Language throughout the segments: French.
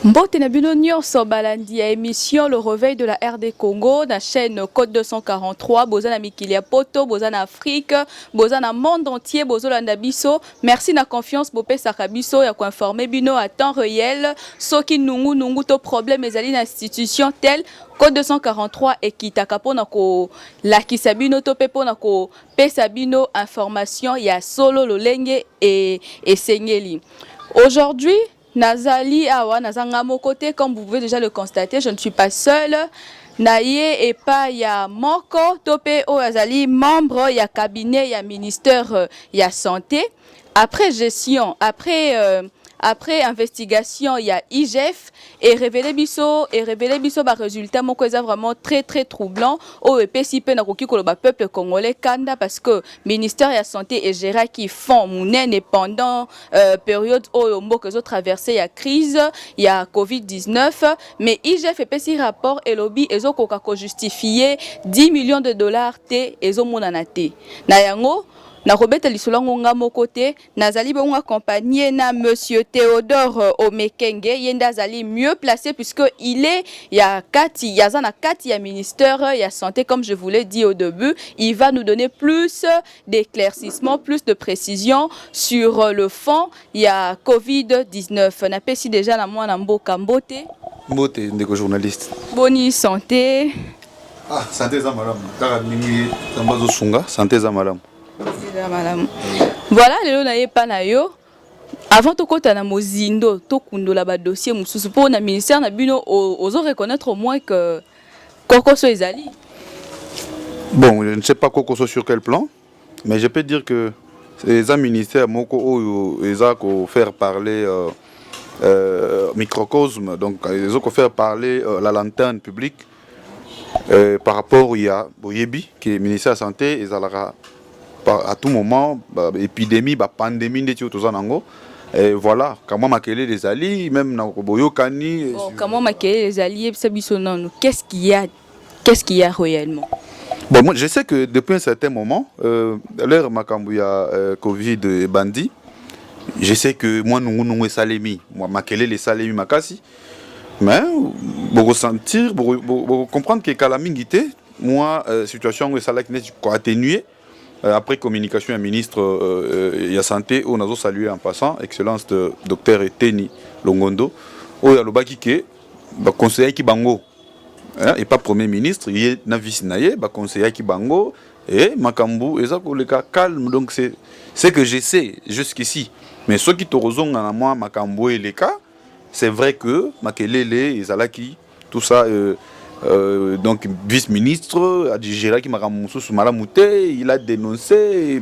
Mbote na bino nyonso balandi ya émission Le Réveil de la RD Congo na chaîne Code 243 boza na mikili ya poto boza na Afrique boza na monde entier bozolanda biso. Merci na confiance bopesaka biso ya koinformer bino à temps réel soki nungu to problème ezali na institution tel Code 243 ekitaka pona ko lakisa bino to pe pona ko pesa bino information ya solo lolenge et sengeli. Aujourd'hui Nazali awa nazanga mon côté, comme vous pouvez déjà le constater, je ne suis pas seule. Naye et pas ya moko topé o azali membre ya cabinet ya ministère ya santé. Après gestion, après investigation, il y a IGF et révélé biso ba résultat mon cause vraiment très troublant au EPCP na koki ko ba peuple congolais kanda parce que ministère de la santé et géré qui font munene pendant période où mboka zo traversé ya crise, il y a Covid-19 mais IGF EPC rapport et lobby ezo koka ko justifier 10 millions de dollars te ezo monana te na yango na Robert Lisolongo ngamo côté nazali bon accompagné na monsieur Théodore Omekenge yenda zali mieux placé puisque il est ya kati ya ministère ya santé comme je vous l'ai dit au début, il va nous donner plus d'éclaircissement, plus de précision sur le fond ya Covid-19. Na pesi déjà na mwana mboka mbote ndeko journaliste. Boni santé. Ah, santé za malamu. Kaka mingi tambazo sunga, santé za malamu. Voilà, lelo na yepa na yo. Avant to kota na mozindo to kundola ba dossier mususu pour na ministère na bino ozo reconnaître au moins que Kokoso ezali. Bon, je ne sais pas Kokoso sur quel plan, mais je peux dire que les ministères moko oyo ezako faire parler microcosme, donc ils ont faire parler la lanterne publique par rapport à Boyebi qui est ministère de la santé et à tout moment, épidémie, pandémie, et voilà, comment maquiller les alliés, même dans Boyo Kani. Comment maquiller les alliés, qu'est-ce qu'il y a réellement? Bon, moi, je sais que depuis un certain moment, l'heure Makambouya Covid et Bandi, je sais que moi, nous salemi, moi, maquiller les salemi makasi, mais pour ressentir, pour comprendre que Kalamingité, moi, situation où ça l'a atténuée. Après communication à ministre de la santé, on a salué en passant, excellence de docteur Eteni Longondo, où il y a le bakike, conseiller qui bango, et pas premier ministre, il y a un vice-naïe, conseiller qui bango, et Makambu, et ça pour le cas calme, donc c'est ce que je sais jusqu'ici. Mais ceux qui te raison en moi, Makambu et les cas, c'est vrai que Makelele et Zalaki, tout ça. Donc vice-ministre a digéré qui m'a il a dénoncé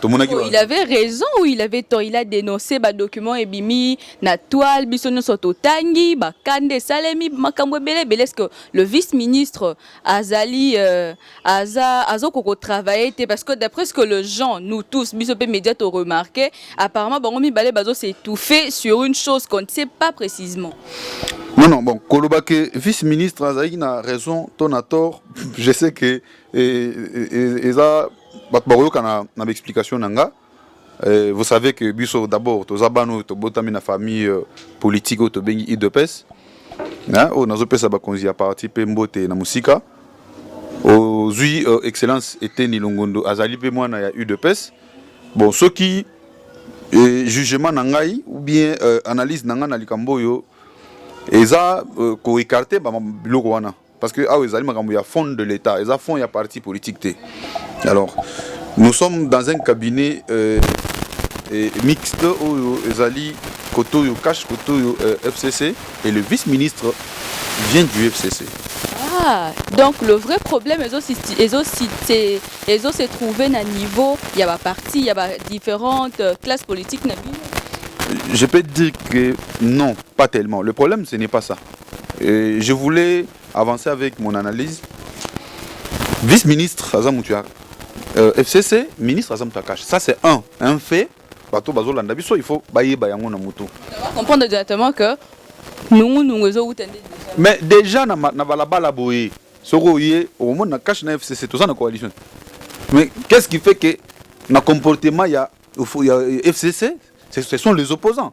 il avait raison ou il avait tort, il a dénoncé ba document et bimi na toile bisono sototangi ba kande salemi makambo belé est-ce que le vice-ministre Azali azoko travailler parce que d'après ce que les gens nous tous bisopé médias ont remarqué apparemment bango mi balé bazo s'est étouffé sur une chose qu'on ne sait pas précisément. Non, bon, Kolobake, vice-ministre Azaï a raison, ton a tort. Je sais que ça, une explication nanga. Vous savez que biso d'abord, to zabano, to botami na famille politique, to bengi IDPS. On a zopé ça bakonzi a participé mbote na musika. Au zui excellence était ni longondo Azali pe moi na ya UDPS. Bon, ceux qui jugement nangai ou bien analyse nanga na likamboyo. Et ça, qu'on écarte, parce que ah, il y a fonds de l'État, il y a fonds, il y a parti politique. Alors, nous sommes dans un cabinet mixte où Ezali Koto Cash Koto FCC et le vice-ministre vient du FCC. Ah, donc le vrai problème, ils ont se trouvé à niveau, il y a parti, il y a différentes classes politiques. Je peux dire que non, pas tellement. Le problème, ce n'est pas ça. Je voulais avancer avec mon analyse. Vice-ministre Azam Moutia, FCC, ministre Azam Takash. Ça, c'est un fait. Il faut bailler bayango na muto. Comprendre directement que nous. Mais déjà, na balabala boye. Soko yé au moment na cash na FCC, tout ça na coalition. Mais qu'est-ce qui fait que na comportement il y a FCC? Ce sont les opposants.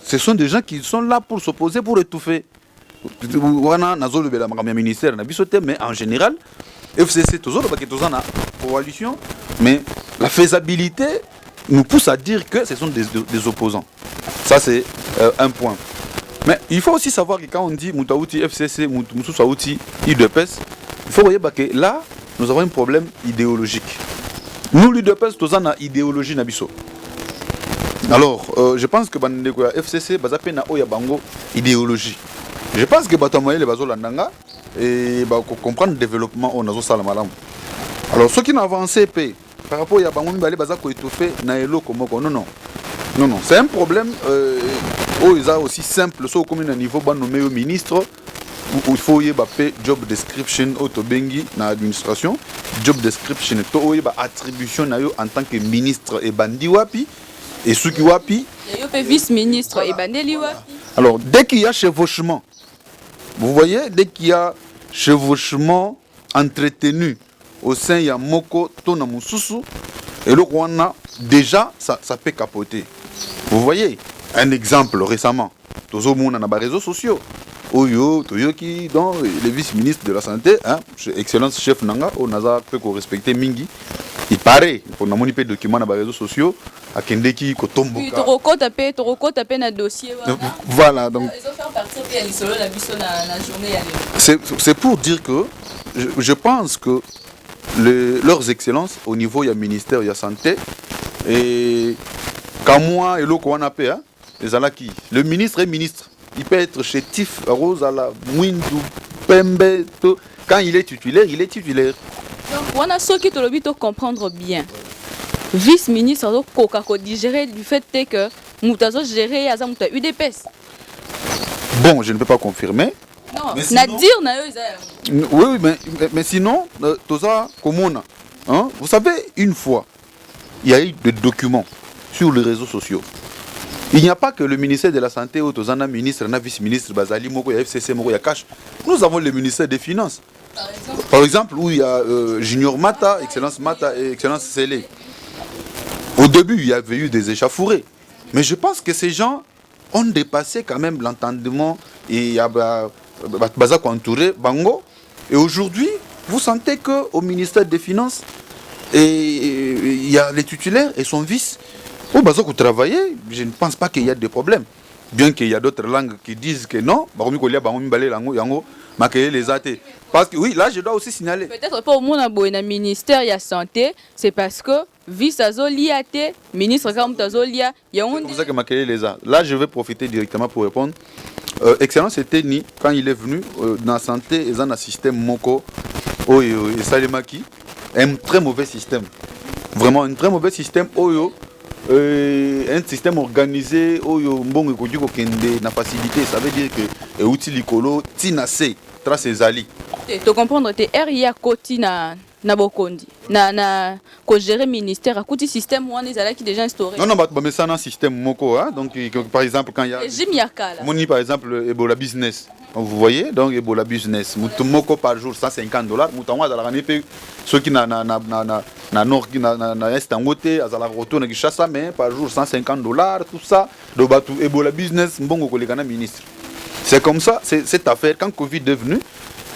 ce sont des gens qui sont là pour s'opposer, pour étouffer. Ministère, mais en général, FCC, toujours en coalition, mais la faisabilité nous pousse à dire que ce sont des opposants. Ça, c'est un point. Mais il faut aussi savoir que quand on dit Moutaouti, FCC, Moutaouti, IDPS, il faut voir que là, nous avons un problème idéologique. Nous, l'IDPS, nous avons une idéologie. Alors, je pense que le FCC, bango idéologie. Je pense que Batamoye les bazo landanga et comprendre le développement au nazo salamalam. Alors ceux qui n'ont avancé par rapport à bango mibale baza ko étouffé na elo komoko non, c'est un problème ils a aussi simple so comme un niveau ban nommé au ministre où il faut y job description autobengi na administration, job description to ba attribution na yo en tant que ministre et bandi wapi et ceux qui wapi yo vice ministre et bandeli wapi. Alors dès qu'il y a chevauchement, vous voyez, dès qu'il y a chevauchement entretenu au sein de Moko, Tona Moussousou, et le Rwanda, déjà, ça peut capoter. Vous voyez, un exemple récemment, Tozo Mouna na réseaux sociaux, Oyo, Toyoki, donc le vice-ministre de la Santé, hein, excellence chef Nanga, au Naza, peut respecter Mingi, il paraît, pour nous montrer des documents dans les réseaux sociaux, à Kendeki, Kotombo. Puis Toroko tapé na dossier. Voilà, donc. C'est pour dire que je pense que leurs excellences au niveau du ministère de la Santé et quand moi et l'autre le ministre est ministre. Il peut être chétif, rose à la Mwindu, Pembe, quand il est titulaire, il est titulaire. Donc on a ceux qui te le comprendre bien. Vice-ministre ko digérer du fait que Moutazo géré à Zamouta UDPS. Bon, je ne peux pas confirmer. Non, Nadir oui, mais sinon, Toza Komona, hein, vous savez, une fois, il y a eu des documents sur les réseaux sociaux. Il n'y a pas que le ministère de la Santé ou Tozana ministre, na vice-ministre, Bazali, Moko, FCC, Moko, Yakash. Nous avons le ministère des Finances. Par exemple, où il y a Junior Mata, Excellence Mata et Excellence Sélé. Au début, il y avait eu des échauffourées. Mais je pense que ces gens ont dépassé quand même l'entendement et il y a Bazak entouré Bango. Et aujourd'hui, vous sentez qu'au ministère des Finances, il y a les titulaires et son vice. Au Bazak où travaillez, je ne pense pas qu'il y a des problèmes. Bien qu'il y a d'autres langues qui disent que non, parce que oui, là je dois aussi signaler. Peut-être pas au monde dans ministère de la Santé, c'est parce que vice azoliate, ministre comme tazolia, il y a c'est pour ça que là je vais profiter directement pour répondre. Excellence c'était ni quand il est venu dans la santé, ils ont un système Moko et Salemaki, un très mauvais système. Vraiment un très mauvais système un système organisé mbongo kodiko kende na facilité, ça veut dire que outil likolo tinase trace ezali. Tu comprendre te RIA koti na bokondi na ko gérer ministère à côté système ou les ala qui déjà instauré. Non mais ça un système moko hein, donc par exemple quand il y a régime yakala. Moni par exemple Ebola business. Vous voyez donc Ebola business moko par jour $150 mutanwa za la ranepe ceux qui na nord qui na est en côté azala retourner qui chasse mais par jour $150 tout ça do batu Ebola business mbongo kolekana ministre. C'est comme ça, c'est cette affaire quand Covid est venu,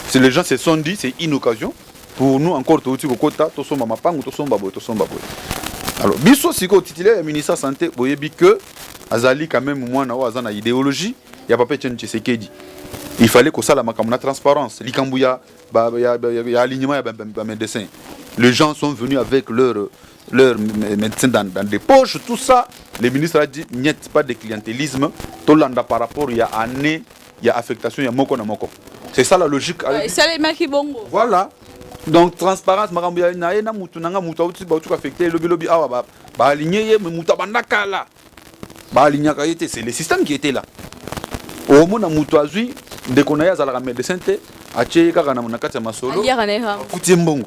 c'est les gens se sont dit c'est une occasion pour nous encore tout au kota to somba mapangu to somba boy. Alors biso siko titulaire ministre de la santé boyebi que azali quand même moi na azana idéologie ya papa Etienne Tshisekedi. Il fallait que ça la makamuna transparence, likambuya ya alignement ya médecins. Les gens sont venus avec leur médecins dans des poches, tout ça. Le ministre a dit n'y a pas de clientélisme. Tolanda par rapport il y a année, il y a affectation, il y a moko na moko. C'est ça la logique. Voilà. Donc transparence makambuya na ena mutu nanga mutu auti ba tout affecté lobby awa ba aligné mais muta bandaka là. Ba aligné kaité, c'est le système qui était là. Au mona mutu azui de konaya za la médecin te ache kaka na monakati masolo. Kuti mbongo.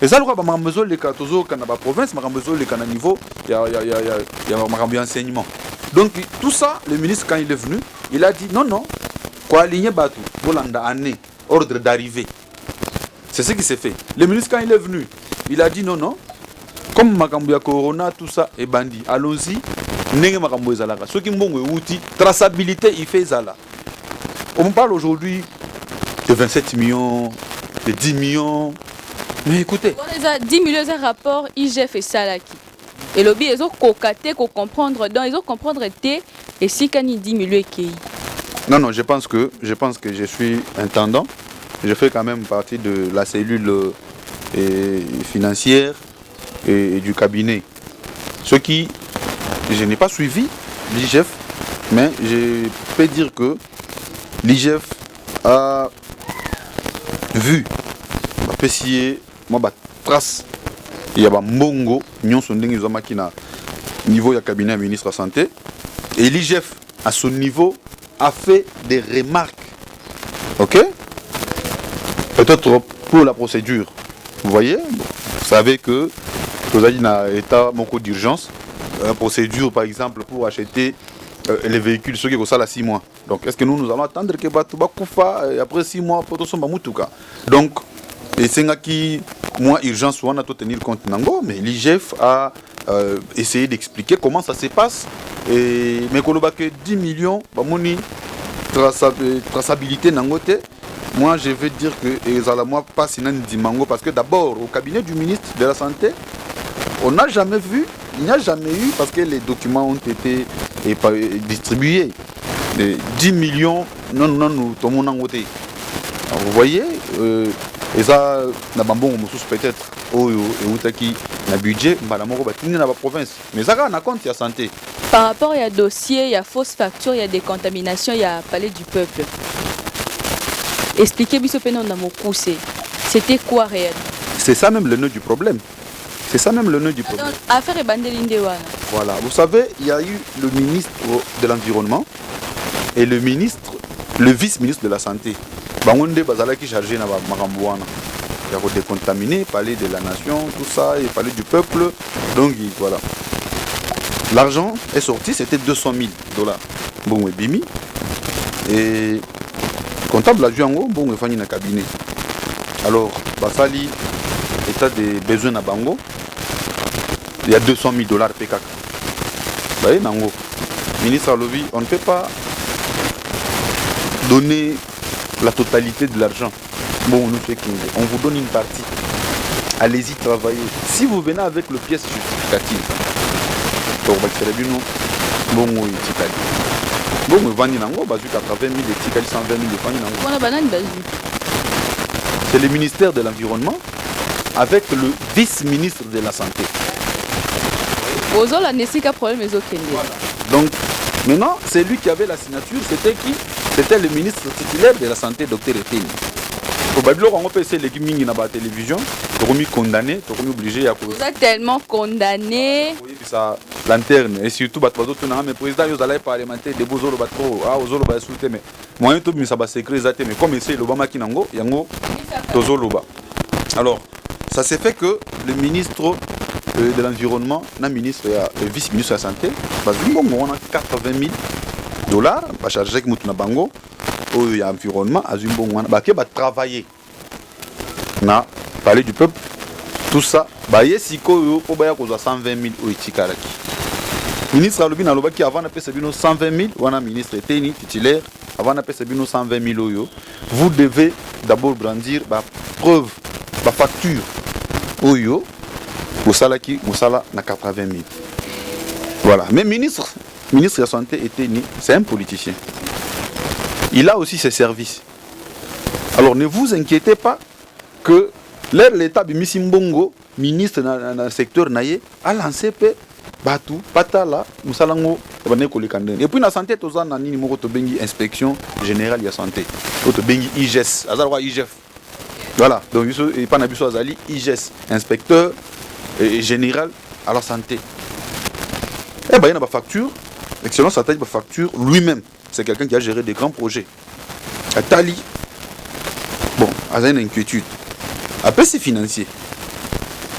Et ça, le les katozo kana ba province, makambezo les kana niveau, il y a makambi enseignement. Donc tout ça, le ministre quand il est venu, il a dit non, quoi aligner batu, bolanda année, ordre d'arrivée. C'est ce qui s'est fait. Le ministre quand il est venu, il a dit non, comme makambi corona tout ça est bandit. Allons-y, ndenge makambo ezalaka soki mbongo euti traçabilité il fait ezala. On parle aujourd'hui de 27 millions, de 10 millions. Mais écoutez, 10 millions de rapport IGF et Salaki. Et lobby ils ont cocaté qu'on comprendre dans ils ont comprendre té et si quand il 10 millions qui. Non, je pense que je suis intendant. Je fais quand même partie de la cellule financière et du cabinet. Ce qui, je n'ai pas suivi l'IGF, mais je peux dire que l'IGF a vu ma PCA, ma trace, il y a un mongo, nous sommes na niveau du cabinet ministre de la Santé, et l'IGF à son niveau a fait des remarques. Ok? Peut-être pour la procédure. Vous voyez, vous savez que vous avez un état d'urgence, une procédure par exemple pour acheter les véhicules, ceux qui ont ça à 6 mois. Donc est-ce que nous allons attendre que Batouba et après 6 mois pour tout ça donc c'est qui moi urgence on a tout tenir compte nango, mais l'IGF a essayé d'expliquer comment ça se passe et mais qu'on a que 10 millions bamoni traçabilité nangote. Moi je veux dire que moi pas sinon dimango parce que d'abord au cabinet du ministre de la Santé on n'a jamais vu, il n'y a jamais eu parce que les documents ont été distribués. 10 millions, non, nous tombons en côté. Vous voyez, et ça, peut-être, qui a budget, dans la province. Mais ça, on a compte, il y a santé. Par rapport à dossier, il y a fausse facture, il y a des contaminations, il y a palais du peuple. Expliquez, c'était quoi réel? C'est ça même le nœud du problème. C'est ça même le nœud du problème. Affaire Bandelindewana. Voilà, vous savez, il y a eu le ministre de l'Environnement et le vice-ministre de la Santé. Bangonde Bazalaki chargé na Marambouana. Il y a décontaminé, parler de la nation, tout ça, et parler du peuple. Donc voilà. L'argent est sorti, c'était $200 000. Bon, et Bimi. Et comptable a joué en haut, bon, et Fanny na cabinet. Alors, Basali, état des besoins à Bango, il y a $200 000 PKK. Vous voyez, Nango. Ministre Alobi, on ne peut pas donner la totalité de l'argent. Bon, nous fait on vous donne une partie. Allez-y travailler. Si vous venez avec le pièce justificative, bon, oui, bon, Vani Nango, 80 000, 120 000, c'est le ministère de l'Environnement avec le vice-ministre de la Santé. Voilà. Donc, maintenant, c'est lui qui avait la signature. C'était qui? C'était le ministre titulaire de la Santé, Dr Eteni. Au Babylone, on peut essayer l'équipe Mingi dans la télévision. Tu es condamné, tu es obligé à cause. Vous êtes tellement condamné. Oui, ça lanterne. Et surtout, mais président, ils allaient parlementer des beaux batro. Ah, aux autres, mais moi, tout ça va secret, mais comme c'est l'Obama qui nango, yango, tozoloba. Alors, ça s'est fait que le ministre de l'Environnement, le vice-ministre de la Santé, on a 80 000 $, va charger avec Moutouna Bango, il y a l'environnement, qui va travailler. On a parlé du peuple, tout ça, il y a 120 000 $. Ministre Alobin Aloba qui avant d'appeler 120 000, on a ministre Eteni titulaire, avant d'appeler 120 000 €. Vous devez d'abord brandir la preuve, la facture. Oyo, Moussala na 80 000. Voilà. Mais ministre de la Santé Eteni, c'est un politicien. Il a aussi ses services. Alors ne vous inquiétez pas que l'État Bimisimbongo, ministre dans le secteur naïe, a lancé Batou, Patala, Moussalango, et puis la santé, tous en ani numéro de bengi inspection générale de la santé. Autre bengi IGES, azalwa IGF. Voilà, donc il pas n'abuso azali IGES, inspecteur général à la santé. Et ben il y a une facture, excellence sa taille facture lui-même. C'est quelqu'un qui a géré des grands projets. À Tali, bon, a une inquiétude. Après c'est financier.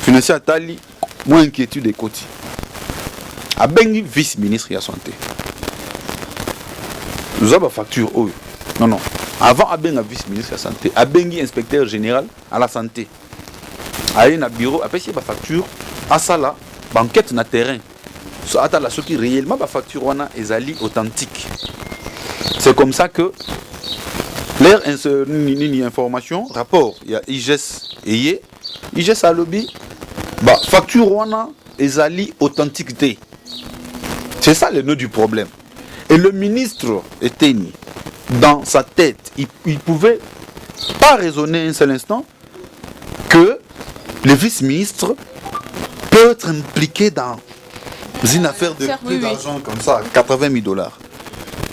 Financier à Tali, moins inquiétude des côtés. A bengi vice-ministre de la santé. Nous avons facture. Oh. Non. Avant a bengi vice-ministre de la santé, a bengi inspecteur général à la santé. A un bureau, après c'est facture, à ça là, banquette na terrain. attends, ce qui réellement la facture on a ezali authentique. C'est comme ça que l'air ni information rapport il y a IGES et IGES a lobby bah facture on a ezali authenticité. C'est ça le nœud du problème. Et le ministre était dans sa tête, il pouvait pas raisonner un seul instant que le vice-ministre peut être impliqué dans une affaire de plus d'argent comme ça, 80 000 $.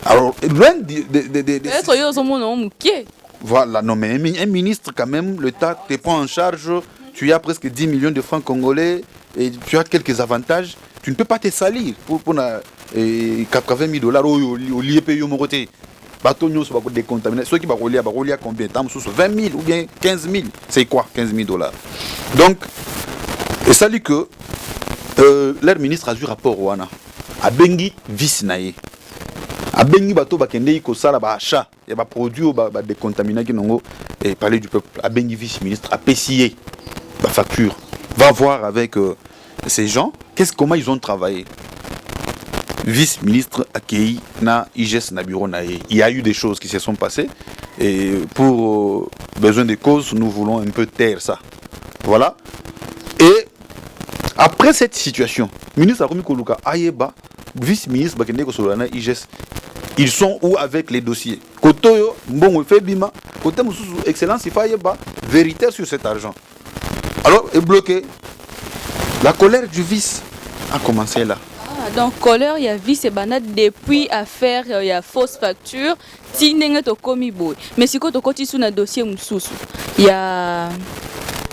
Alors, loin voilà, non mais un ministre quand même, l'État te prend en charge, tu as presque 10 millions de francs congolais et tu as quelques avantages, tu ne peux pas te salir pour 80 000 $ au lieu de payer au côté. Bateau nous va décontaminer. Ceux qui vont relier combien? 20 000 ou bien 15 000. C'est quoi 15 000 $? Donc, et ça dit que leur ministre a eu rapport au Wana. A Bengi vice naïe. A Bengi bateau bakende ko sala ba achat. Il y a produit ba décontaminé qui n'ont et parler du peuple. A Bengi vice ministre a payé la facture. Va voir avec ces gens. Comment ils ont travaillé. Vice-ministre accueilli na IGES na bureau naïe. Il y a eu des choses qui se sont passées et pour besoin de cause, nous voulons un peu taire ça. Voilà. Et après cette situation, ministre Akomi Koluka Ayeba, vice-ministre Bakende Kosolana IGES, ils sont où avec les dossiers? Kotoyo, bon Febima, côté Moussou, excellence, il faut Ayeba, vérité sur cet argent. Alors, est bloqué. La colère du vice a commencé là. Donc, colère, il y a vice et banade depuis affaire, il y a fausse facture, tinenge to komi boy. Mais si tu as sur un dossier Moussou, il y a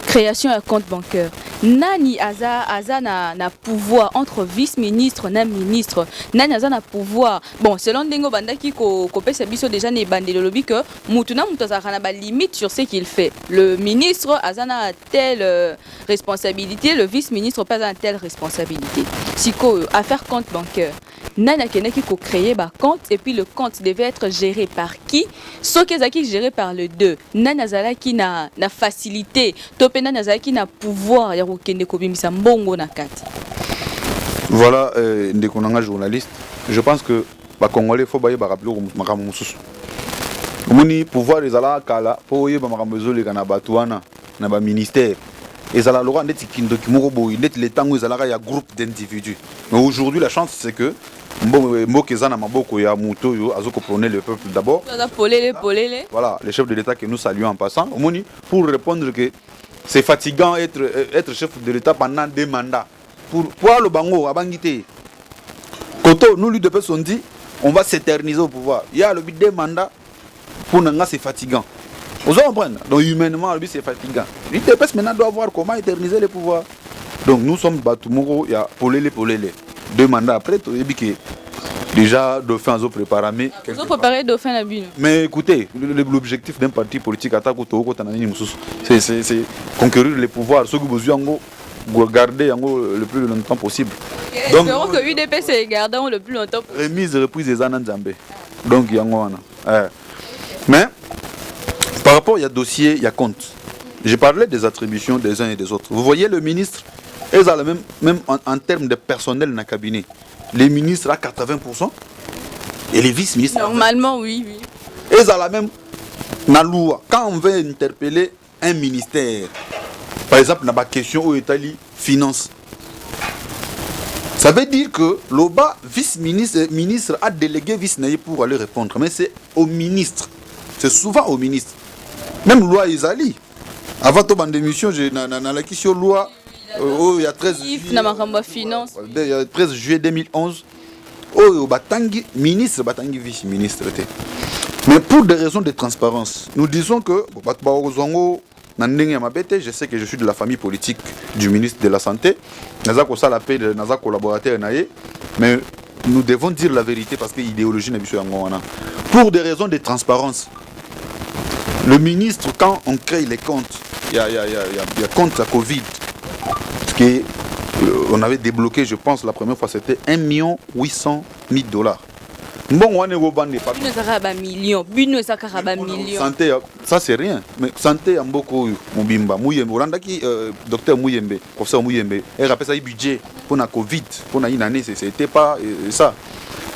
création d'un compte bancaire. Nani aza na pouvoir entre vice-ministre na ministre. Nani aza na pouvoir. Bon, selon Dengo Bandaki ko pesa biso déjà ne bande le lobby que mutuna mutazaka na ba limite sur ce qu'il fait. Le ministre aza na telle responsabilité, le vice-ministre pas na telle responsabilité. Siko affaire compte bancaire. Nani akenaki ko créer ba compte et puis le compte devait être géré par qui? Sokezaki géré par le deux. Nani azala qui na facilité. Topena nazaki na pouvoir ya kokende kobimisa mbongo na kati. Voilà ndekonanga journaliste. Je pense que ba congolais faut baye ba rappeler makambo mususu. Moni pouvoir ezala kala po yeba makambo ezoleka na batuana na ba ministère. Ezala lora ndeti kindoki moko boyi ndeti le tango ezala ya groupe d'individus. Mais aujourd'hui la chance c'est que Mbokezana na maboko ya muto yo azoko prôner le peuple d'abord. Voilà, le chef de l'État que nous saluons en passant. Moni pour répondre que c'est fatigant être chef de l'État pendant 2 mandats. Pour le bango, à Bangité. Koto, nous lui deux personnes dit, on va s'éterniser au pouvoir. Il y a le but 2 mandats, pour Nanga c'est fatigant. Vous comprenez? Donc humainement, lui c'est fatigant. Lui deux personnes maintenant doit voir comment éterniser le pouvoir. Donc nous sommes Batumoro, il y a Polele. 2 mandats après, tu as dit que déjà Dauphin a préparé. Ils ont préparé Dauphin à Bino. Mais écoutez, l'objectif d'un parti politique, c'est conquérir les pouvoirs. Ceux qui vous garder le plus longtemps possible. Donc, espérons que l'UDP se garde le plus longtemps possible. Remise et reprise des Anan Zambé. Donc, il y a mais, par rapport, il y a dossier, il y a compte. J'ai parlé des attributions des uns et des autres. Vous voyez, le ministre, ils ont même en termes de personnel dans le cabinet. Les ministres à 80% et les vice-ministres. Normalement, oui. Ils ont la même loi. Quand on veut interpeller un ministère, par exemple, dans la question où Italie finance, ça veut dire que l'OBA, vice-ministre, a délégué vice-naïe pour aller répondre. Mais c'est au ministre. C'est souvent au ministre. Même loi Isali. Avant de démission, j'ai la question loi. Il y a 13 juillet 2011, Batangi ministre, Batangi vice-ministre. Mais pour des raisons de transparence, nous disons que je sais que je suis de la famille politique du ministre de la Santé, mais nous devons dire la vérité parce que l'idéologie n'est pas. Pour des raisons de transparence, le ministre, quand on crée les comptes, il y a compte à Covid. On avait débloqué, je pense, la première fois, c'était 1 800 000 $. Bon, on est au bandé. Bino ezaka ba million, bino ezaka ba million. Santé, ça c'est rien. Mais santé, en beaucoup, Mubimba, Mouyembe, Orandaki, docteur Mouyembe, professeur Mouyembe, il rappelle ça, il budget pour la Covid, pour une année, c'était pas ça.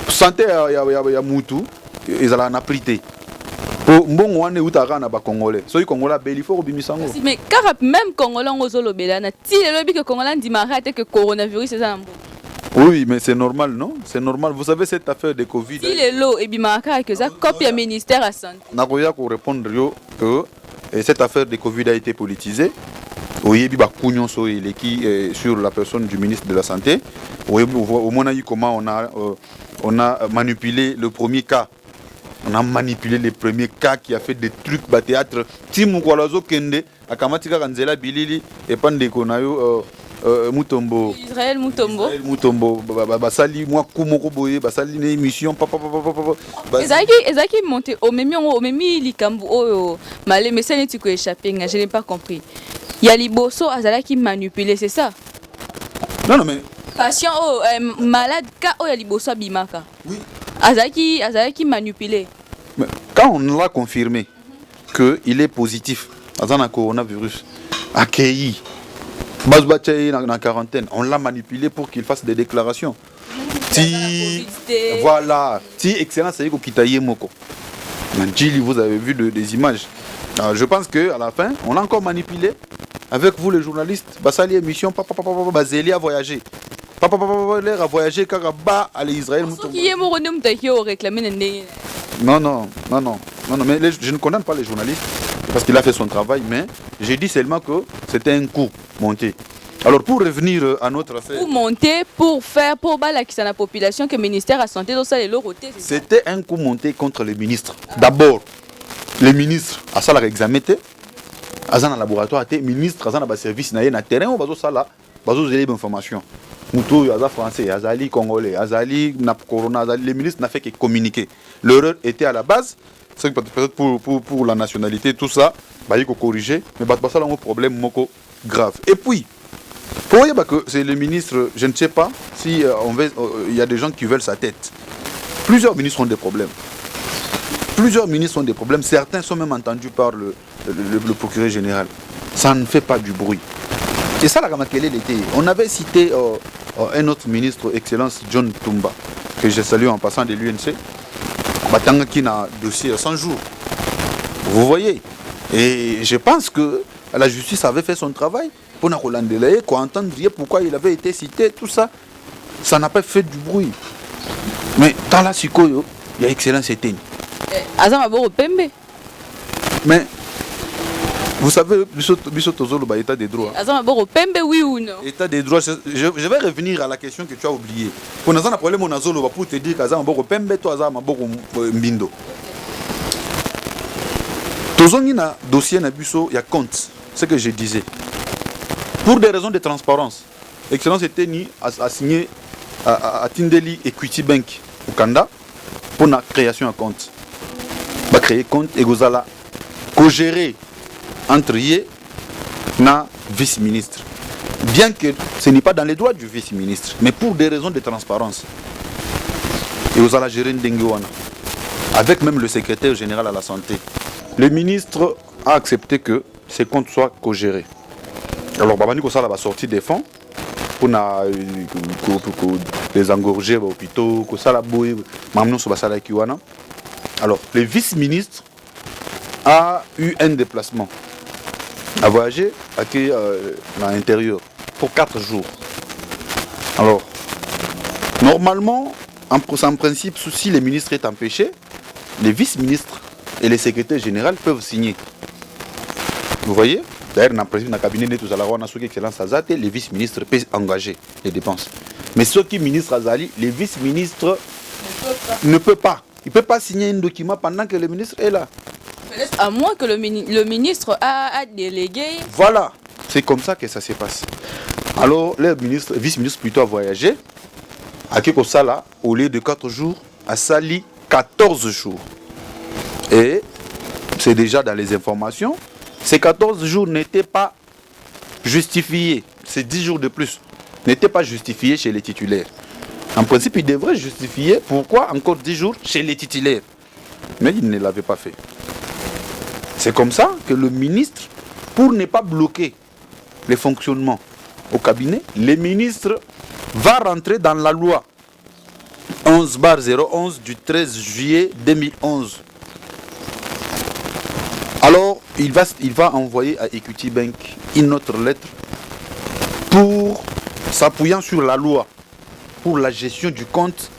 Santé, il y a Moutou, ils ont la prité. Bon, on est où t'as gagné à Congolais. Soy Congolais, il faut que mais car même Congolais, on a belana. Si le lobby que Congolais dit marrate que coronavirus c'est ça. Oui, mais c'est normal, non? C'est normal. Vous savez cette affaire de Covid. Si le lot et bimaka que ça copie au ministère à santé. Nagoya pour répondre que cette affaire de Covid a été politisée. Oui, sur la personne du ministre de la Santé. Oui, au moins comment on a manipulé le premier cas. On a manipulé le premier cas qui a fait des trucs bas théâtre. Tim Kwalazo Kende, Akamatika Kanzela Bilili et Pandekonayo Mutombo. Israël Mutombo. Basali, moi, Kumoko Boye, Basali, une émission. Ezaki monté au Memi Likambu, oh, Malé, mais ça n'est pas échappé, je n'ai pas compris. Il y a les bosso Azalaki manipulé, c'est ça? Non, mais. Patient, malade, quand il y a les bosso Bimaka. Oui. Azalaki manipulé. Mais quand on l'a confirmé qu'il est positif à un coronavirus, accueilli, en quarantaine, on l'a manipulé pour qu'il fasse des déclarations. Voilà, si excellence, c'est que Kitaye Moko. Vous avez vu des images. Alors, je pense qu'à la fin, on l'a encore manipulé avec vous les journalistes. Basali émission, Bazeli a voyagé. L'air a voyagé car à l'Israël. Non, mais je ne condamne pas les journalistes parce qu'il a fait son travail, mais j'ai dit seulement que c'était un coup monté. Alors pour revenir à notre affaire. Pour monter, pour balaquer la population que le ministère de la Santé, c'était un coup monté contre les ministres. D'abord, les ministres, à ça leur examen, à ça dans le laboratoire, les ministres, à ça dans le service, à le terrain, on va ça là, on va donner l'information. Moutou, Yaza français, Yazali congolais, Yazali corona, les ministres n'ont fait que communiquer. L'erreur était à la base, c'est peut-être pour la nationalité, tout ça, il faut corriger, mais ça a un problème grave. Et puis, pour dire que c'est le ministre, je ne sais pas si il y a des gens qui veulent sa tête. Plusieurs ministres ont des problèmes. Certains sont même entendus par le procureur général. Ça ne fait pas du bruit. C'est ça la Ramakele l'été. On avait cité un autre ministre, Excellence John Tumba, que je salue en passant de l'UNC, qui a un dossier 100 jours. Vous voyez. Et je pense que la justice avait fait son travail pour nous entendre dire pourquoi il avait été cité, tout ça. Ça n'a pas fait du bruit. Mais dans la Sikoyo, il y a Excellence Eteni. Mais vous savez, état des droits. Oui ou non? État des droits. Je vais revenir à la question que tu as oubliée. Pour nous avoir problème pour te dire que Pembe, toi, Mbindo. Tozongi na dossier na biso, il y a compte. Ce que je disais. Pour des raisons de transparence, Excellence Eteni a signé à Tindeli Equity Bank au Canada pour la création de compte. Va créer compte et Gozala co-gérer entre yé na vice-ministre. Bien que ce n'est pas dans les droits du vice-ministre, mais pour des raisons de transparence. Et vous allez gérer Ndengewana, avec même le secrétaire général à la santé. Le ministre a accepté que ces comptes soient co-gérés. Alors, Babani Kosala va sortir des fonds pour les engorger aux hôpitaux, alors, le vice-ministre a eu un déplacement à voyager à l'intérieur pour 4 jours. Alors, normalement, en principe, si le ministre est empêché, les vice-ministres et les secrétaires généraux peuvent signer. Vous voyez? D'ailleurs, dans le cabinet de tous les vice-ministres peuvent engager les dépenses. Mais ceux qui ministrent Azali, les vice-ministres ne peuvent pas. Il ne peut pas signer un document pendant que le ministre est là. À moins que le ministre a délégué. Voilà, c'est comme ça que ça se passe. Alors, le vice-ministre plutôt a voyagé à Kekosala, au lieu de 4 jours, à Sali 14 jours. Et c'est déjà dans les informations, ces 14 jours n'étaient pas justifiés. Ces 10 jours de plus n'étaient pas justifiés chez les titulaires. En principe, il devrait justifier pourquoi encore 10 jours chez les titulaires. Mais il ne l'avait pas fait. C'est comme ça que le ministre, pour ne pas bloquer les fonctionnements au cabinet, le ministre va rentrer dans la loi 11/011 du 13 juillet 2011. Alors, il va envoyer à Equity Bank une autre lettre pour s'appuyant sur la loi pour la gestion du compte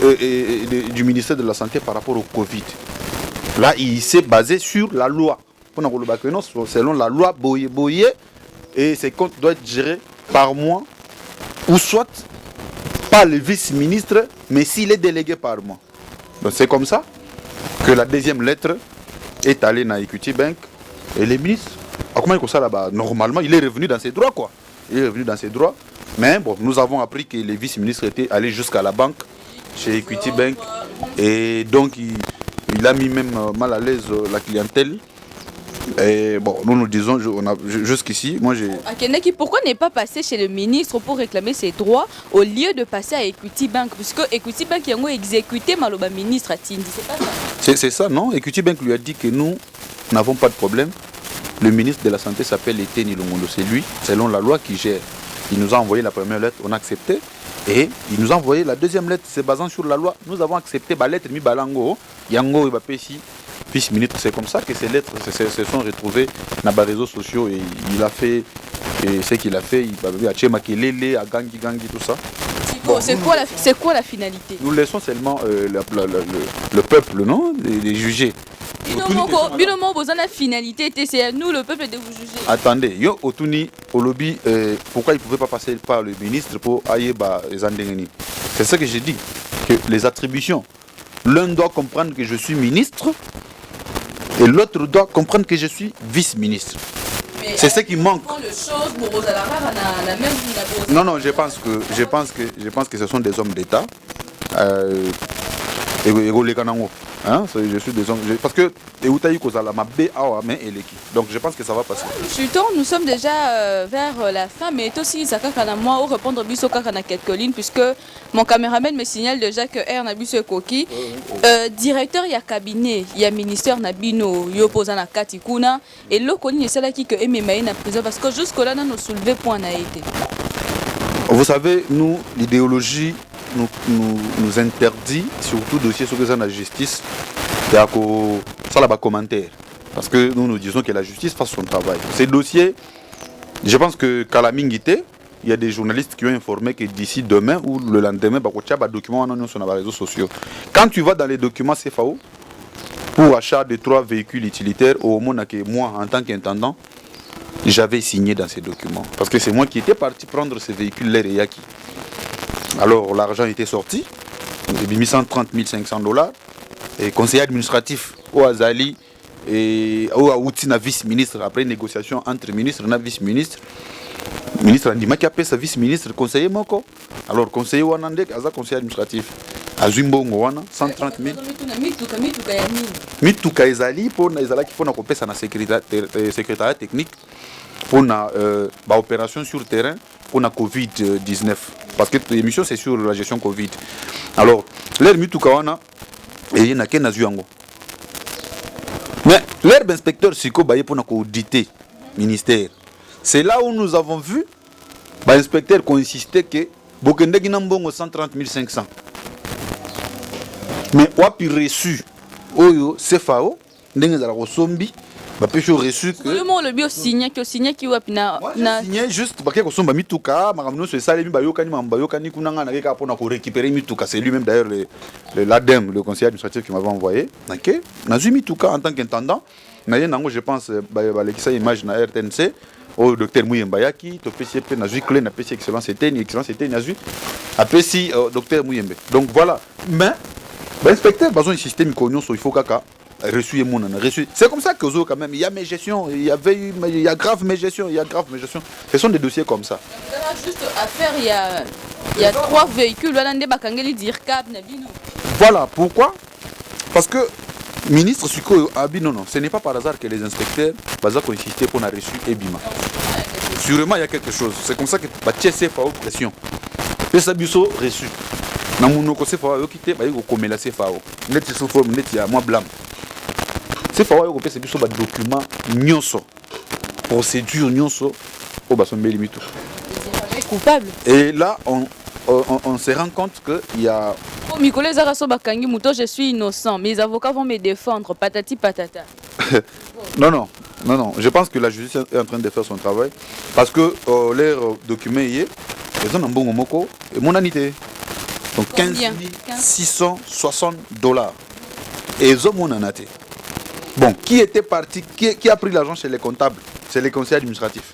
du ministère de la Santé par rapport au Covid. Là, il s'est basé sur la loi. Selon la loi Boye, et ces comptes doivent être gérés par mois ou soit par le vice-ministre, mais s'il est délégué par mois. Donc c'est comme ça que la deuxième lettre est allée dans Equity Bank et les ministres. Comment il ça là-bas? Normalement, il est revenu dans ses droits, quoi. Il est revenu dans ses droits. Mais bon, nous avons appris que les vice-ministres étaient allés jusqu'à la banque, chez Equity Bank, et donc il a mis même mal à l'aise la clientèle. Et bon, nous disons, jusqu'ici, moi j'ai... Akeneki, pourquoi ne pas passer chez le ministre pour réclamer ses droits au lieu de passer à Equity Bank? Puisque Equity Bank a exécuté Maloba ministre à Tindi, c'est pas ça? C'est ça, non? Equity Bank lui a dit que nous n'avons pas de problème. Le ministre de la Santé s'appelle Eteni Longondo, c'est lui, selon la loi, qui gère. Il nous a envoyé la première lettre, on a accepté. Et il nous a envoyé la deuxième lettre, c'est basant sur la loi. Nous avons accepté la lettre mi balango, yango et ici. Vice-ministre, c'est comme ça que ces lettres se sont retrouvées dans les réseaux sociaux et il a fait ce qu'il a fait. Il a Tchema Kelele, à Gangi, tout ça. Bon, c'est quoi la finalité? Nous laissons seulement le peuple, non, les juger. Binomo, vous avez la finalité, c'est à nous le peuple de vous juger. Attendez, yo Otuni, au lobby, pourquoi il ne pouvait pas passer par le ministre pour aller les Andengeni? C'est ça que j'ai dit, que les attributions, l'un doit comprendre que je suis ministre et l'autre doit comprendre que je suis vice-ministre. C'est ce qui manque. Non, je pense que ce sont des hommes d'État. Hein, je suis des hommes. Parce que donc je pense que ça va passer. Chuton, nous sommes déjà vers la fin, mais aussi Zaka Kanamwa, ou répondre Biso Kakana quelques lignes, puisque mon caméraman me signale déjà que R Nabiso Koki, directeur il y a cabinet, il y a ministère Nabino, Yopoza na Katikuna, et l'Okoni est celle qui que Ememaï na prison, parce que jusque-là, nous soulevé point n'a été. Vous savez, nous, l'idéologie nous interdit, surtout dossier sur la justice, ça là-bas commentaire. Parce que nous disons que la justice fasse son travail. Ces dossiers, je pense que Kalamingité, il y a des journalistes qui ont informé que d'ici demain ou le lendemain, il y a des documents sur les réseaux sociaux. Quand tu vas dans les documents CFAO, pour achat de 3 véhicules utilitaires, au moins que moi, en tant qu'intendant, j'avais signé dans ces documents. Parce que c'est moi qui étais parti prendre ces véhicules-là et Yaki. Alors l'argent était sorti, j'ai mis 130 500 $. Et conseiller administratif au Azali et au Aoutina vice-ministre, après une négociation entre ministre et vice-ministre, le ministre a dit qu'il appelle sa vice-ministre conseiller Moko. Alors conseiller Wanandek, Aza conseiller administratif. Azumbo Ngwana, 130 000. Mituka Ezali, pour Ezala qui font un secrétariat technique pour une opération sur le terrain pour la Covid-19. Parce que l'émission c'est sur la gestion Covid. Alors, l'air Mituka Wana, et il y a qu'un azuango. Mais l'herbe inspecteur Siko Baye pour auditer le ministère. C'est là où nous avons vu l'inspecteur qui insistait que Bokende Ginambongo 130 500. Mais wapi reçu Oyo CFAO, Ndengezala Sombi, Bapesho reçu que. Le mot le bio signé qui wapina. Signé juste parce que Somba Mituka, Maramno se salemi Bayokani Mambayokani Kunanga Nageka pour récupérer Mituka. C'est lui-même d'ailleurs l'ADEM, le conseiller administratif qui m'avait envoyé. Ok. Nazu Mituka en tant qu'intendant. Nango, je pense, Balekisa image na RTNC. Au docteur Mouyembayaki, to PCP Nazu Clé, na PC Excellence c'était Nazu. Après si docteur Mouyembe. Donc voilà. Mais l'inspecteur, basé sur le système connu, il faut kaka. Reçu. C'est comme ça que quand même, il y a mes gestions, il y a grave mes gestions, Ce sont des dossiers comme ça. Juste à faire, il y a 3 véhicules, voilà, pourquoi? Parce que ministre Suko Abi, non, ce n'est pas par hasard que les inspecteurs ont insisté pour la reçu et Bima. Sûrement, il y a quelque chose. C'est comme ça que Tchessé fait pression. pesa biso reçu na monoko CFA oyo kite ba yiko komela CFA net sous forme net ya moi blanc CFA oyo ko pesa biso ba document nyonso procédure nyonso o ba sombeli mitu coupable. Et là on se rend compte que il y a Mikolo Zaraso Bakangi Mouto, je suis innocent, mes avocats vont me défendre, patati patata. non, je pense que la justice est en train de faire son travail parce que leur document hier, ils ont un bon moko et mon anité. Donc 15 660 $. Et ils ont mon anaté. Bon, qui était parti, qui a pris l'argent chez les comptables? C'est les conseillers administratifs.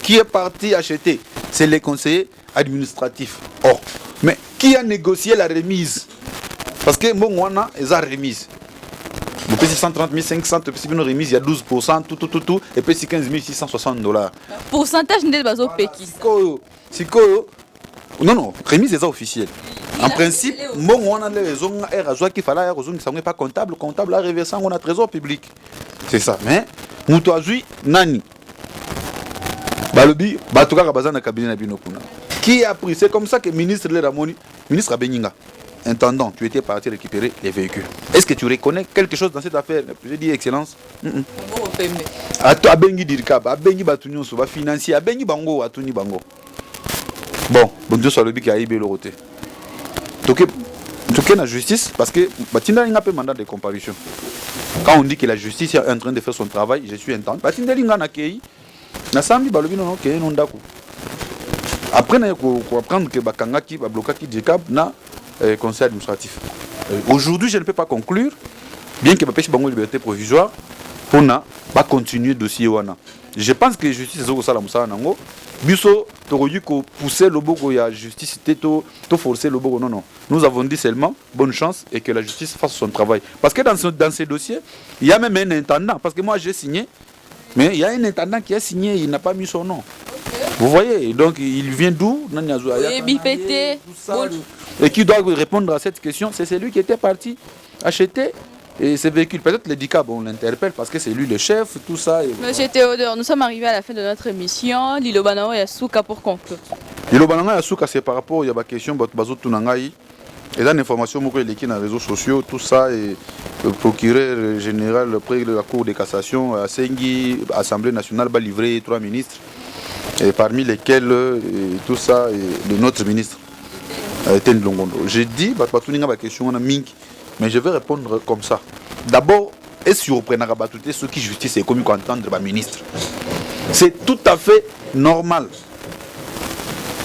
Qui est parti acheter? C'est les conseillers administratifs. Or, mais qui a négocié la remise? Parce que bon, on a une remise. Vous payez 130 500, puis une remise, il y a 12%, tout, et puis c'est 15 660 $. Pourcentage n'est pas au Pékin. Non, remise est officielle. En principe, bon, on a les raisons qu'il fallait que pas comptable a reversé on a trésor public. C'est ça. Mais, nous nani. Balobi, Batuka Bazana cabinet Binokuna. Qui a pris? C'est comme ça que le ministre de Ramoni, ministre Abeninga, intendant, tu étais parti récupérer les véhicules. Est-ce que tu reconnais quelque chose dans cette affaire? Je dis excellence. Abengi Dirkab, Abengi Batunyon, Soba financier, Abengi Bango, Atuni Bango. Bon Dieu soit le but qui a aidé le roté. Tout la justice, parce que Batinda n'a pas mandat de comparution. Quand on dit que la justice est en train de faire son travail, je suis intenté. Batinda n'a kei, na sambi balobi non kei non dako. Après na ko apprendre que bakangaki ba blokaki Dirkab na conseil administratif. Aujourd'hui, je ne peux pas conclure, bien que Bapéchi Bango liberté provisoire, pour na pas continuer le dossier wana. Je pense que la justice est au sala musala nango. Biso toroyu ko pousser le bogo ya justice to forcer le bogo non. Nous avons dit seulement bonne chance et que la justice fasse son travail. Parce que dans ces dossiers, il y a même un intendant parce que moi j'ai signé, mais il y a un intendant qui a signé, il n'a pas mis son nom. Vous voyez, donc il vient d'où? Et qui doit répondre à cette question? C'est celui qui était parti acheter ces véhicules. Peut-être le DICAB, on l'interpelle parce que c'est lui le chef, tout ça. Monsieur Théodore, nous sommes arrivés à la fin de notre émission. Lilo Banao et Asuka pour conclure. Lilo Banao et Asuka, c'est par rapport à la question de Bazo Tunangaï. Et là, l'information qui est dans les réseaux sociaux, tout ça, et le procureur général près de la Cour de cassation à Sengi, Assemblée nationale, va livrer 3 ministres, et parmi lesquels tout ça, et notre ministre, Ten Longondo. J'ai dit, la question, mais je vais répondre comme ça. D'abord, est-ce que vous prenez ceux qui justice et comme entendre le ministre? C'est tout à fait normal.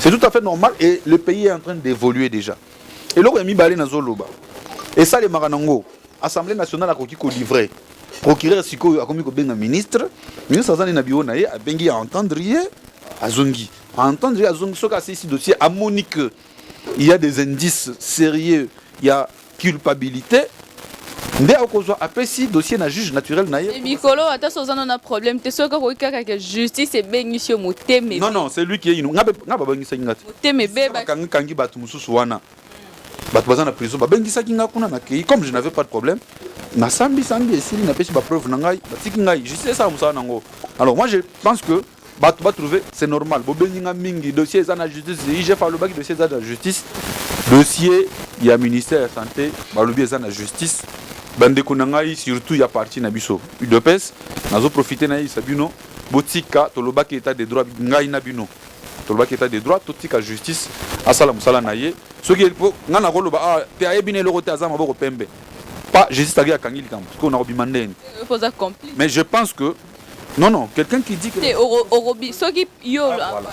C'est tout à fait normal et le pays est en train d'évoluer déjà. Et là, on a mis Balé dans Zoloba. Et ça, les Maranango, Assemblée nationale a coquille livré. Procureur Siko a commis un ministre. Ministre Azan Nabio Naye a bengi à entendre à Zongi. À entendre à Zongi, ce cas ci dossier à Monique. Il y a des indices sérieux. Il y a culpabilité. Ndé okozwa apesi dossier na juge naturel na ye. Mikolo attention on a problème te soka ko kaka justice e bengisio moteme. Non, c'est lui qui est ngaba bangisa ngati. Moteme beba kangi batu mususu wana. Batu bazana prison ba bangisa kinga kuna na kei comme je n'avais pas de problème. Na sambi esili na pesi ba preuve na ngai, batiki ngai, justice ça musana nango. Alors moi je pense que batu ba trouver c'est normal. Bo benginga mingi dossier za na justice, j'ai fait le bac dossier za na justice. Dossier il y a ministère santé, ba lobi za na justice. Bande kunangai surtout ya parti na biso UDPS nazo profiter na sabino botika tolobaki état de droit ngai na bino tolobaki état de droit totika justice asala musala na ye soki ngana koloba te ayebine loko te azama boko pembe pas justice tagi akangili kam parce qu'on a obimandeni mais je pense que non quelqu'un qui dit que orobi soki yo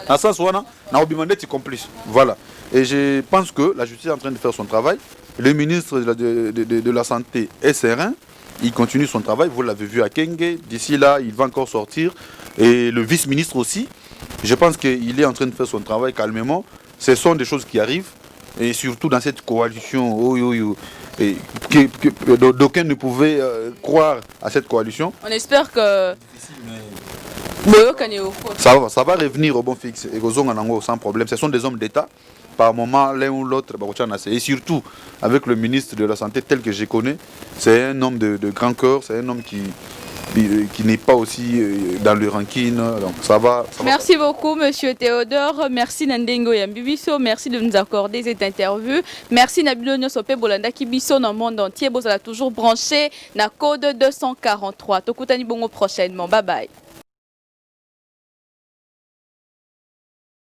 na sens wana na obimandeti complice voilà et je pense que la justice est en train de faire son travail. Le ministre de la Santé est serein, il continue son travail, vous l'avez vu à Kenge, d'ici là il va encore sortir. Et le vice-ministre aussi, je pense qu'il est en train de faire son travail calmement. Ce sont des choses qui arrivent, et surtout dans cette coalition, d'aucuns ne pouvaient croire à cette coalition. On espère que... Ça va revenir au bon fixe, et sans problème. Ce sont des hommes d'État. Par moment, l'un ou l'autre, et surtout avec le ministre de la Santé tel que je connais, c'est un homme de grand cœur, c'est un homme qui n'est pas aussi dans le ranking. Donc ça va. Merci beaucoup, Monsieur Théodore. Merci Nandengo Yambibiso. Merci de nous accorder cette interview. Merci Nabilonio Sope Bolanda Kibiso dans le monde entier. Vous allez toujours branché na code 243. Tokutani bongo prochainement. Bye bye.